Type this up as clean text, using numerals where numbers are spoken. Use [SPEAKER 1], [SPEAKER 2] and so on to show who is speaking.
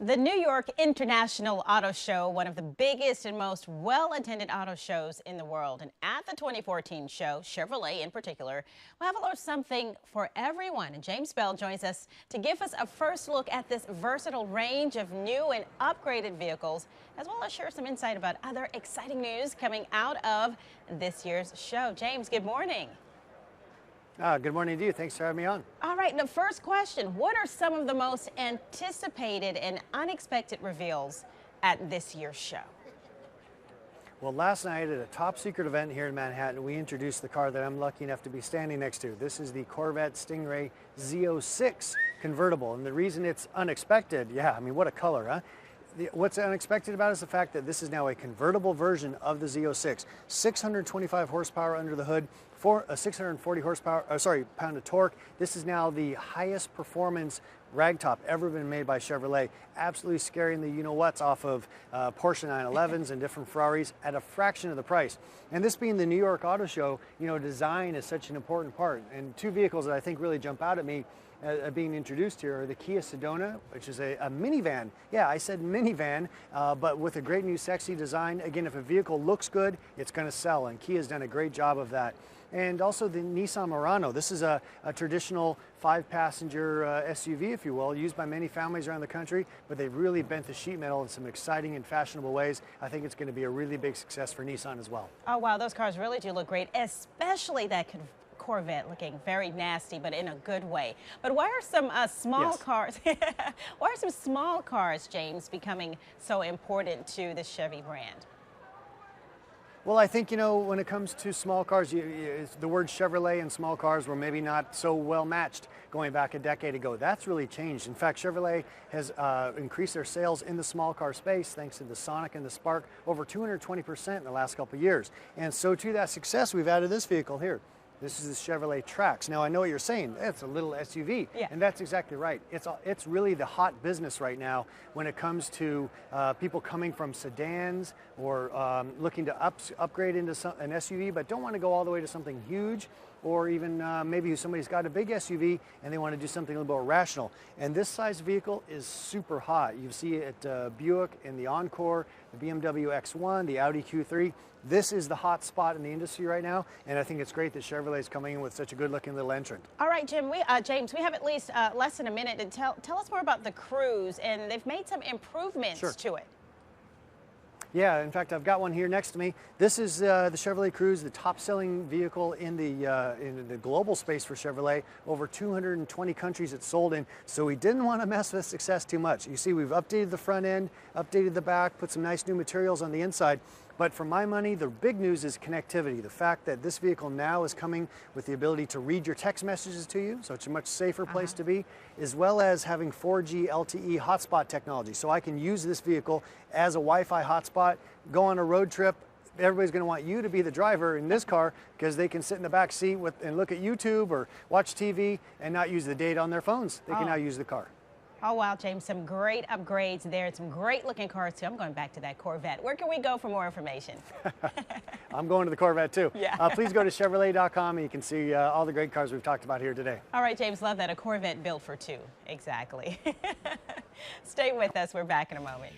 [SPEAKER 1] The New York International Auto Show, one of the biggest and most well-attended auto shows in the world. And at the 2014 show, Chevrolet in particular, will have a little something for everyone. And James Bell joins us to give us a first look at this versatile range of new and upgraded vehicles, as well as share some insight about other exciting news coming out of this year's show. James, good morning.
[SPEAKER 2] Good morning to you. Thanks for having me on.
[SPEAKER 1] All right, the first question, what are some of the most anticipated and unexpected reveals at this year's show?
[SPEAKER 2] Well, last night at a top secret event here in Manhattan, we introduced the car that I'm lucky enough to be standing next to. This is the Corvette Stingray Z06 convertible. And the reason it's unexpected, I mean, what a color, huh? What's unexpected about it is the fact that this is now a convertible version of the Z06. 625 horsepower under the hood, 640 pound of torque. This is now the highest performance ragtop ever been made by Chevrolet, absolutely scaring the you-know-whats off of Porsche 911s and different Ferraris at a fraction of the price. And this being the New York Auto Show, you know, design is such an important part. And two vehicles that I think really jump out at me being introduced here are the Kia Sedona, which is a minivan. Yeah, I said minivan, but with a great new sexy design. Again, if a vehicle looks good, it's going to sell, and Kia's done a great job of that. And also the Nissan Murano. This is a traditional 5-passenger SUV, if you will, used by many families around the country, but they've really bent the sheet metal in some exciting and fashionable ways. I think it's going to be a really big success for Nissan as well.
[SPEAKER 1] Oh, wow, those cars really do look great, especially that Corvette looking very nasty, but in a good way. But why are some small cars, why are some small cars, James, becoming so important to the Chevy brand?
[SPEAKER 2] Well, I think, you know, when it comes to small cars, the word Chevrolet and small cars were maybe not so well matched going back a decade ago. That's really changed. In fact, Chevrolet has increased their sales in the small car space thanks to the Sonic and the Spark over 220% in the last couple of years. And so to that success, we've added this vehicle here. This is the Chevrolet Trax. Now, I know what you're saying. It's a little SUV, and that's exactly right. It's really the hot business right now when it comes to people coming from sedans or looking to upgrade into an SUV, but don't want to go all the way to something huge, or even maybe somebody's got a big SUV and they want to do something a little more rational. And this size vehicle is super hot. You see it at Buick in the Encore, the BMW X1, the Audi Q3. This is the hot spot in the industry right now, and I think it's great that Chevrolet is coming in with such a good-looking little entrant.
[SPEAKER 1] All right, James, we have at least less than a minute to tell us more about the Cruze, and they've made some improvements to it.
[SPEAKER 2] Yeah, in fact, I've got one here next to me. This is the Chevrolet Cruze, the top-selling vehicle in the global space for Chevrolet. Over 220 countries it's sold in, so we didn't want to mess with success too much. You see, we've updated the front end, updated the back, put some nice new materials on the inside. But for my money, the big news is connectivity. The fact that this vehicle now is coming with the ability to read your text messages to you, so it's a much safer place to be, as well as having 4G LTE hotspot technology. So I can use this vehicle as a Wi-Fi hotspot, go on a road trip. Everybody's going to want you to be the driver in this car because they can sit in the back seat and look at YouTube or watch TV and not use the data on their phones. They can now use the car.
[SPEAKER 1] Oh, wow, James, some great upgrades there. Some great looking cars, too. I'm going back to that Corvette. Where can we go for more information?
[SPEAKER 2] I'm going to the Corvette, too.
[SPEAKER 1] Yeah.
[SPEAKER 2] Please go to Chevrolet.com and you can see all the great cars we've talked about here today.
[SPEAKER 1] All right, James, love that. A Corvette built for two. Exactly. Stay with us. We're back in a moment.